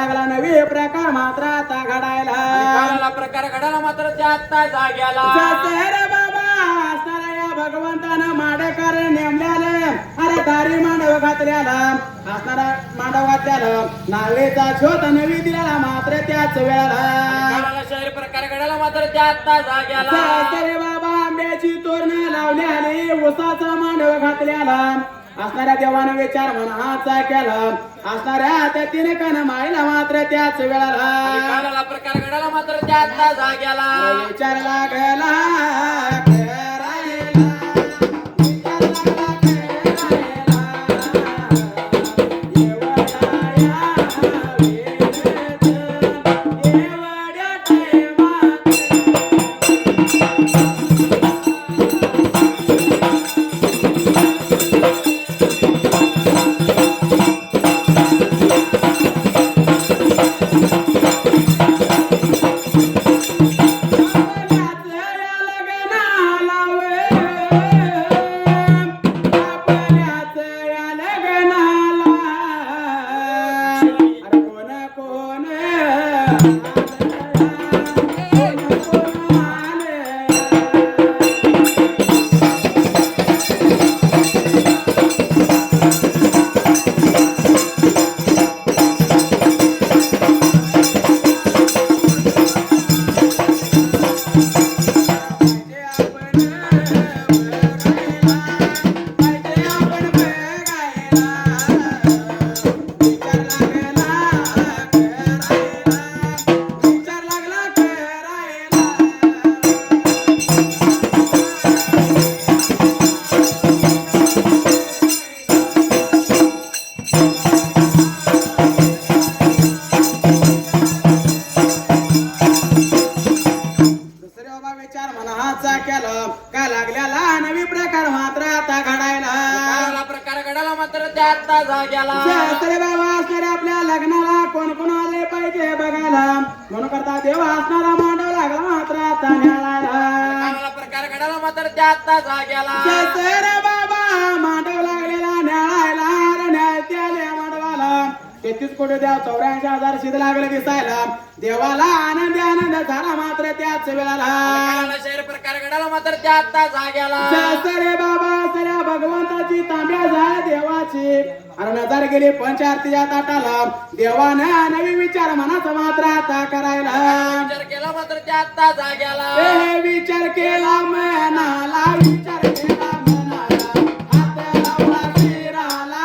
लागला नवी प्रकार मात्र आता घडायला काळाला प्रकार घडाला मात्र त्या आत्ता जाग्याला जसे रे बाबा असणाऱ्या या भगवंतानं माडेकर नेमल्याले अरे दारी मांडव घातल्याला असणारा मांडव घातल्याला नावेचा शोध नवी दिल्याला मात्र त्याच वेळेला काळाला शहर प्रकार घडाला मात्र त्या आत्ता जाग्याला जसे रे बाबा आंब्याची तोरण लावल्याने उसाचा मांडव घातल्याला असणाऱ्या देवानं विचार मनाचा केला असणाऱ्या त्या तीन कण मायला मात्र त्याच वेळेला काळाला प्रकार घडाला मात्र त्या आत्ता जाग्याला विचार लागला का लागल्याला नवी प्रकार मात्र आता घडायला प्रकार घडाला मात्र त्या आत्ता जाग्याला तरी बाबा असणारे आपल्या लग्नाला कोण कोण आले पाहिजे बघायला म्हणून करता देवा असणारा मांडव लागला मात्र आता न्यायला प्रकार घडाला मात्र त्या आत्ता जाग्याला रे बाबा मांडव लागलेला न्यायला न्याय मांडवाला 33 कोटी द्या 84,000 शिद लागले दिसायला देवाला आनंद आनंद झाला मात्र त्याच वेळेला शहर प्रकार घडाला मात्र त्या आत्ता जाग्याला रे बाबा सऱ्या भगवंताची तांब्या झाल्या देवाची अरे नजर गेली पंचारतीच्या ताटाला देवानं नवी विचार मनाचा मात्र आता करायला विचार केला मात्र त्या आत्ता जाग्याला हे विचार केला मनाला विचार केला मनाला हात लावला शिराला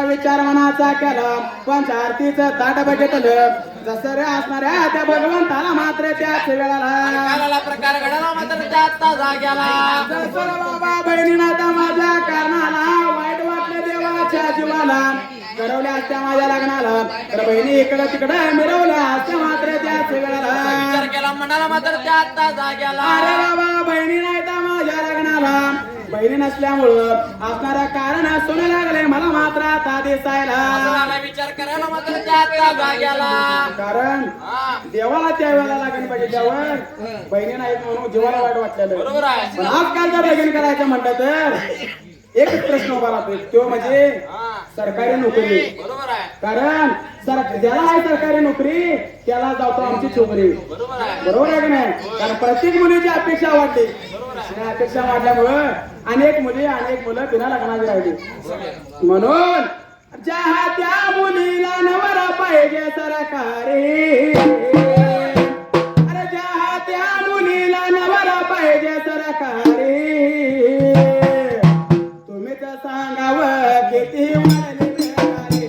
विचार मनाचा केला पण आरतीचं ताट बघितलं जसं रे असणाऱ्या त्या भगवंताला मात्र त्याच वेळेला प्रकार घडाला मात्र त्या आत्ता जाग्याला जसं बाबा बहिणीनं तर माझ्या कारणाला वाईट वाटलं देवाच्या जीवाला करवल्या असत्या माझ्या लग्नाला तर बहिणी इकडं तिकडं मिरवल्या असत्या मात्र त्याच वेळेला विचार केला मनाला मात्र त्या आत्ता जाग्याला अरे बाबा बहिणी नाही तर माझ्या लग्नाला बहिणी नसल्यामुळं असणारा कारण असून लागले मला मात्र आता दिसायला. असला विचार करायला मात्र त्या आता जाग्याला. कारण हा, देवाला त्या वेळेला लागण बघितल्यावर बहिणी नाहीत म्हणून जीवाला वाईट वाटलेलं. बरोबर आहे. पण आजकाल जर लगीन करायचं म्हटलं तर एकच प्रश्न उभा राहतो तो म्हणजे हा, सरकारी नोकरी. बरोबर आहे. कारण ज्याला आहे सरकारी नोकरी त्याला जातो आमची छोकरी. बरोबर आहे. बरोबर आहे की नाही? कारण प्रत्येक मुलीची अपेक्षा वाढली. बरोबर आहे. आणि अपेक्षा वाढल्यामुळं अनेक मुलं बिना लग्नाची राहिली. म्हणून ज्या त्या मुलीला नवरा पाहिजे सरकारी. अरे ज्या त्या मुलीला नवरा पाहिजे सरकारी. तुम्ही तर सांगावं किती वाढली बेकारी.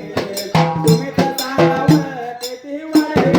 तुम्ही तर सांगावं किती वाढली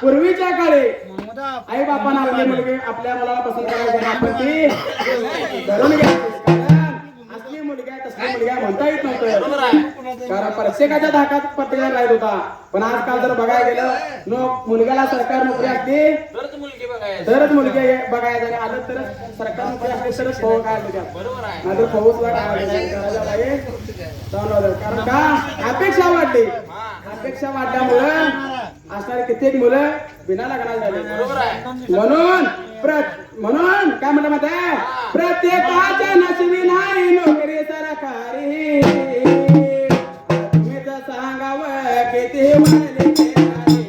पूर्वीच्या काळी आई बापांना आपली मुलगी आपल्या मुलाला पसंत करायची आपण ती धरून घ्यायची. कारण असली मुलगी आहे तसली मुलगी आहे म्हणता येत बरोबर नव्हतं. आहे. कारण प्रत्येकाच्या धाकात पत्रिका राहत होता. पण आजकाल जर बघायला गेलं मुलग्याला सरकारी नोकरी असते तरच मुलगी बघायची. तरच मुलगी बघायला आणि आलं तरच सरकारी नोकरी असते तरच फौज काय त्यात. बरोबर आहे. नाहीतर फौजला काय कारण का अपेक्षा वाढली. हा, अपेक्षा वाढल्यामुळं असणारे कित्येक मुलं बिना लग्नाला झाले. बरोबर आहे. म्हणून काय म्हणलं माहिती आहे? प्रत्येकाच्या नशिबी नाही नोकरी सरकारी. तुम्ही तर सांगावं किती वाढली बेकारी.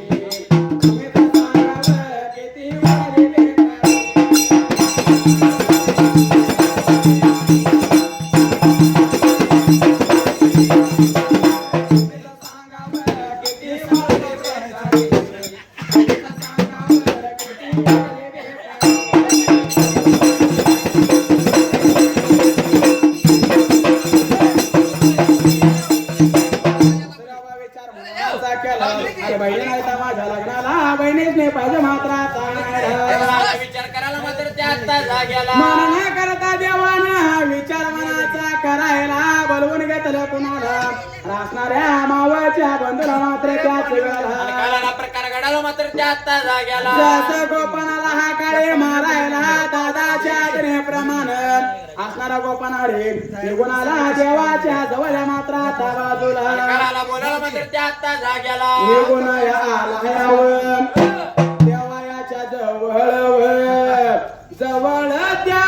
तुम्ही तर सांगावं किती वाढली बेकारी. बहिणी नाही तर माझ्या लग्नाला बहिणीच नाही पाहिजे मात्र असला विचार करायला मात्र त्या आता जाग्याला. मन न करता देवानं विचार मनाचा करायला बोलवून घेतलं कुणाला. असणाऱ्या मावळच्या बंधूला मात्र त्याच आणि वेळेला कालाला प्रकार घडायला मात्र त्या आता जाग्याला. जसं गोपनाला हा काळे मारायला दादाच्या प्रमाण असणारा गोपनाडे निघून देवाच्या जवळ मात्र आता बाजूला कालाला बोलायला मात्र त्या आता जाग्याला. निघून आला देवाच्या जवळ त्या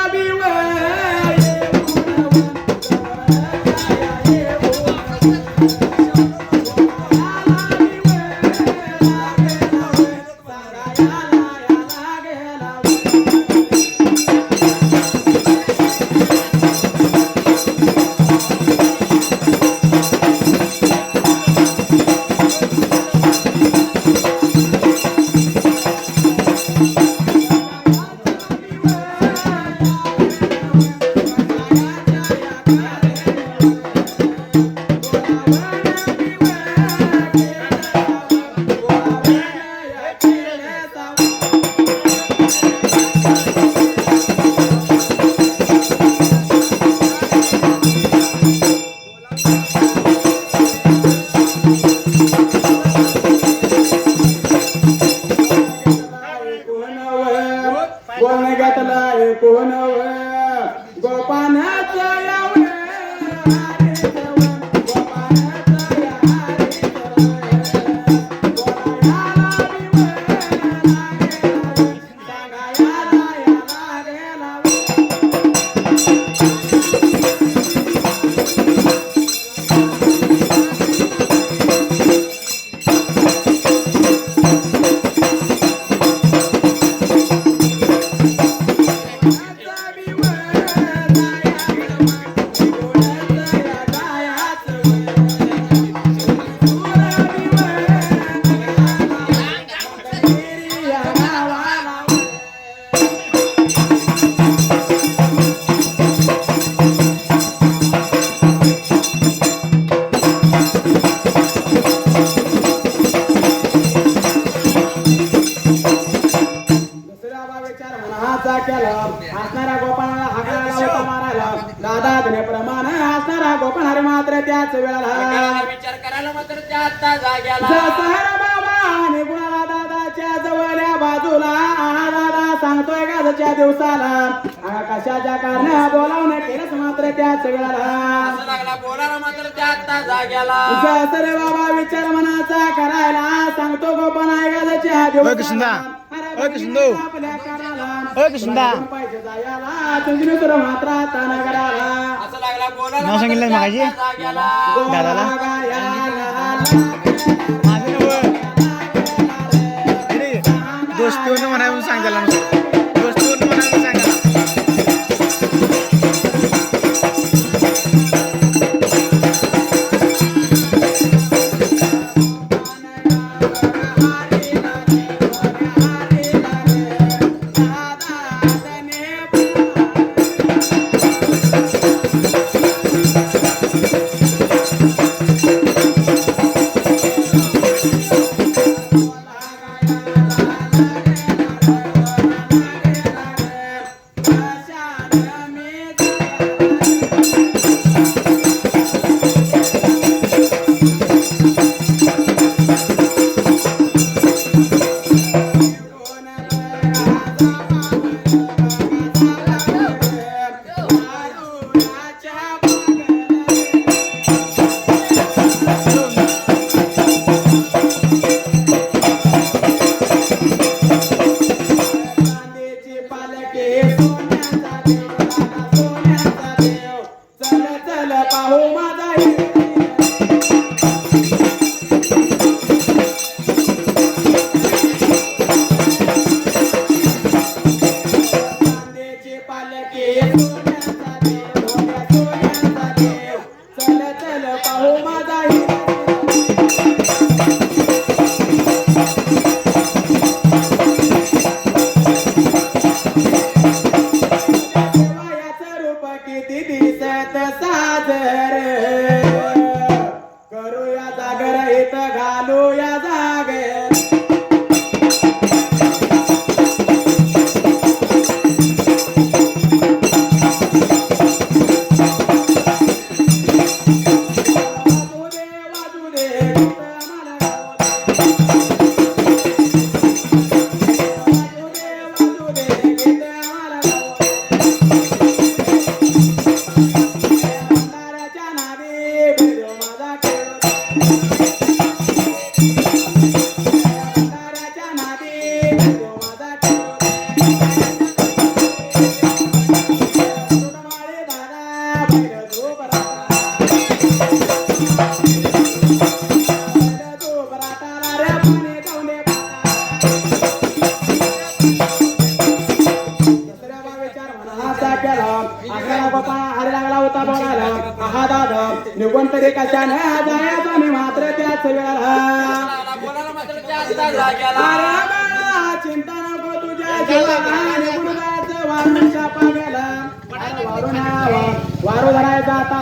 हार मात्र त्याच वेळाला गडाला विचार करायला मात्र त्या आता जाग्याला जसं बाबा निघुणाला दादाच्या जवळल्या बाजूला दादा सांगतोय गाजच्या दिवसाला कशाच्या कारण बोलावणं केलंच मात्र त्याच वेळाला असं लागला बोलायला मात्र त्या आता जाग्याला जसं रे बाबा विचार मनाचा करायला सांगतो गोपन आहे गाजच्या दिवसाला आपल्या कराला पाहिजे जायला तुझी तर मात्र आता नगराला असं लागला बोलायला नाव सांगितलं मात्र मगाशी? त्या आता जाग्याला दादाला? दोस्तीवरून म्हणायला सांगायला दोस्तीवरून म्हणायला सांगायला करूया जागर इथं घालूया जागर निघून तरी कशाने जायचा मी मात्र त्याच वेळाला बोलायला मात्र त्या आता जाग्याला अरे बाळा चिंता नको तुझ्या जीवाला निघून जायचं वारूच्या पाण्याला वारू धरायचा आता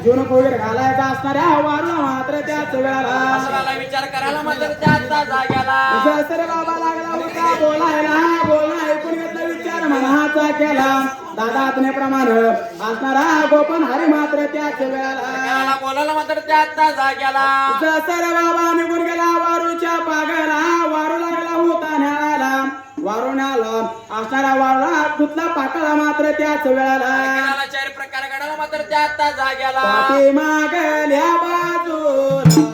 जून कोविड घालायचा असणाऱ्या वारूला मात्र त्याच वेळाला असला विचार करायला मात्र त्या आता जाग्याला जसं बाबा लागला होता बोलणं ऐकून घेतलं विचार मनाचा केला दादा प्रमाणे असणारा गोपन हरी मात्र त्याच वेळाला बोलायला मात्र त्या आता जाग्याला जसं बाबा निघून गेला वारूच्या पागाला वारू लागला होता न्यायला वारुण्याला असणारा वारुळा कुठला पाकाला मात्र त्याच वेळाला चार प्रकार गडाला मात्र त्या आता जाग्याला पाठी मागल्या बाजूला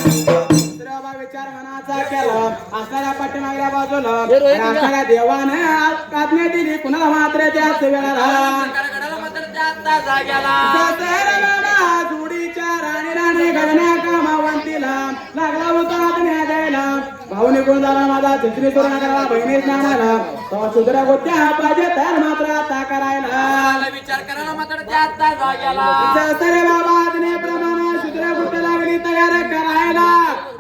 दुसरा बाबा विचार मनाचा केला असणाऱ्या पाठीमागल्या बाजूला असणाऱ्या देवाने आज्ञा दिली कुणाला मात्र त्याच वेळेला प्रकार घडायला मात्र त्या आता जाग्याला ससर बाबा जोडीच्या राणी राणी घडण्या कामावंतीला लागला होता आज्ञा द्यायला भाऊ निघून झाला माझा चित्री सुरू करावा बहिणीच नामाला तो सुधरा गोत्या पाहिजे तर मात्र आता करायला मला विचार करायला मात्र त्या आता जाग्याला ससरे बाबा आज्ञेप्रमाणे सुधरा गोत्या लागली तयार करायला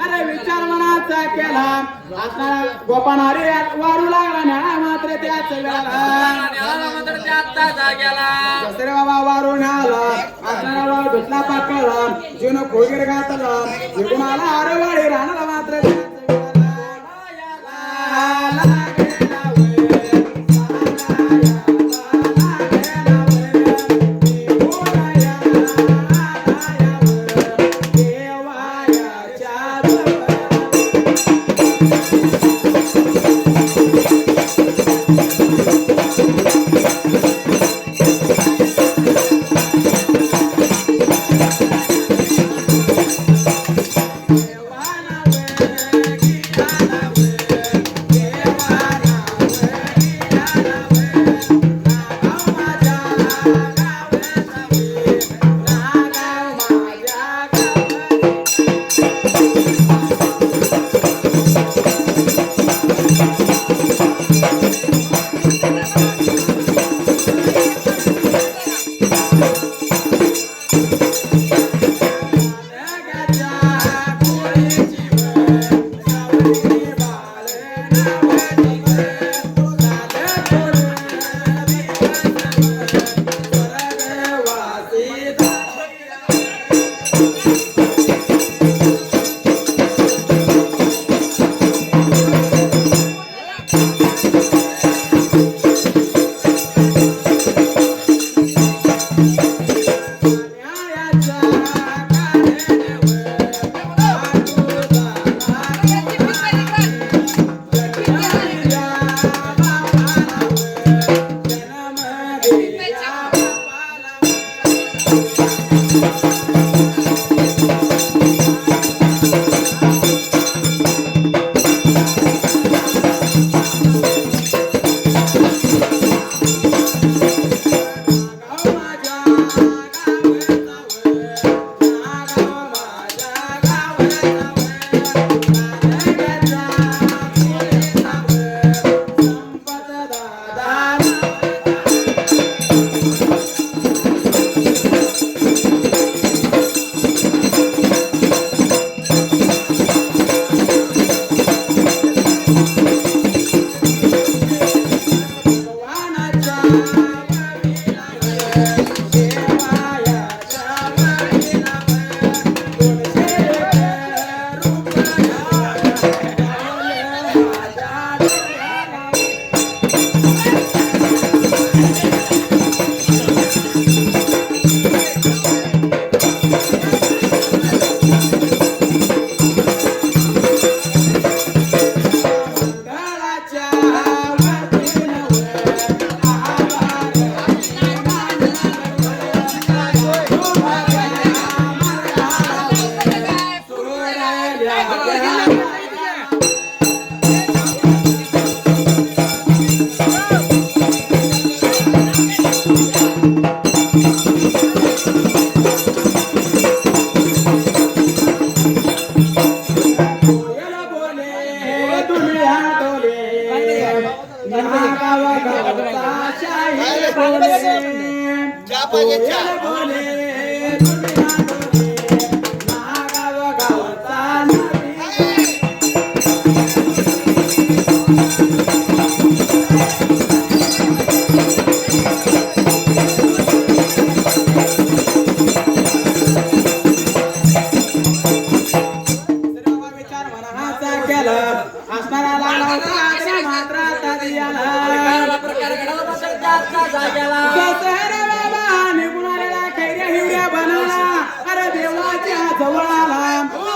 अरे विचार मनाचा केला असणारा गोपानारी वारू लागला न्याय मात्र त्याच वेळेला न्यायाला मात्र त्या आता जाग्याला दसरे बाबा वारून आला असणारा वार भेटला पाकळला जीवन खोगीर घातला निघून आला आरवाडी राहणारा मात्र त्याच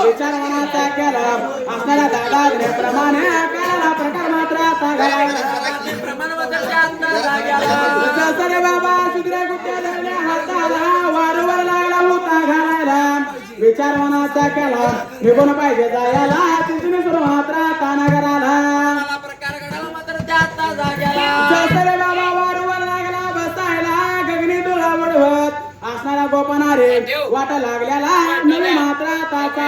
विचार मनाचा केला असणाऱ्या दादा प्रमाणे करायला प्रकार मात्र आता बाबा सुधऱ्या गुट्ट्या हाताला वारंवार लागला होता घालायला विचार मनाचा केला निघून पाहिजे जायला चिंचणी सुरू मात्र तानागराला कोणाला प्रकार घडायला मात्र त्याचा जाग्याला जसरे बाबा वारंवार लागला बसायला गगनी तुला वडवत असणारा गोपनारे वाट लागल्याला नवी मात्र ताचा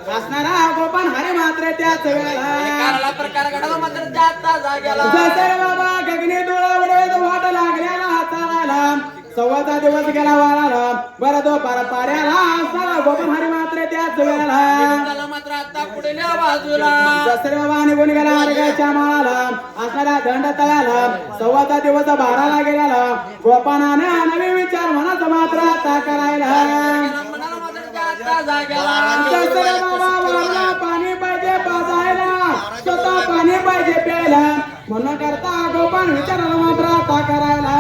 असणारा गोपन हरी मात्र त्याच वेळेला प्रकार घडायला मात्र त्याचा जाग्याला जसरे बाबा गगनी डोळावडे वाट लागल्याला हाताला सव्वाचा दिवस गेला वाराला बरं तो पाऱ्याला असणारा गोपन हरी मात्र त्याच वेळेला मात्र आता पुढल्या बाजूला जसरे बाबा निघून गेला अर्गाच्या माळाला असणारा दंड तळ्याला सव्वाचा दिवस बाराला गेल्याला गोपानाने नवी विचार मनात मात्र आता करायला मनाला मात्र त्याचा जाग्याला जसरे बाबा वारला पाणी पाहिजे पाजायला स्वतः पाणी पाहिजे प्यायला म्हणून करता गोपान विचाराला मात्र आता करायला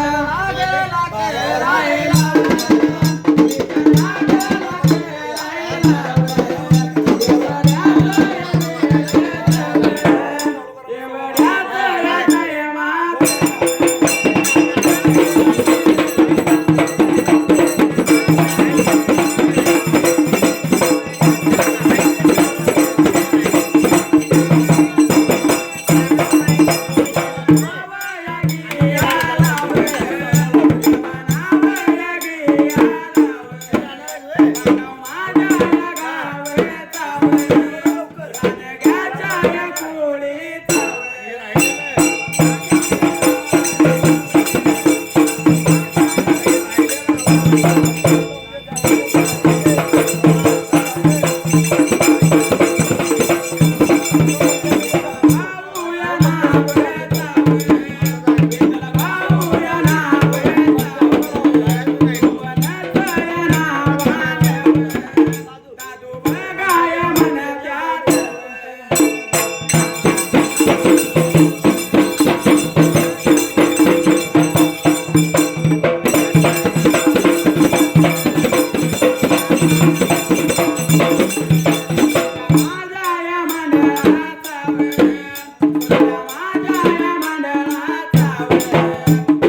माझ्या या मंडळाचा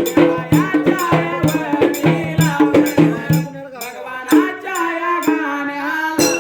देवाच्या वरती लावलं भगवानाच्या या गाण्याला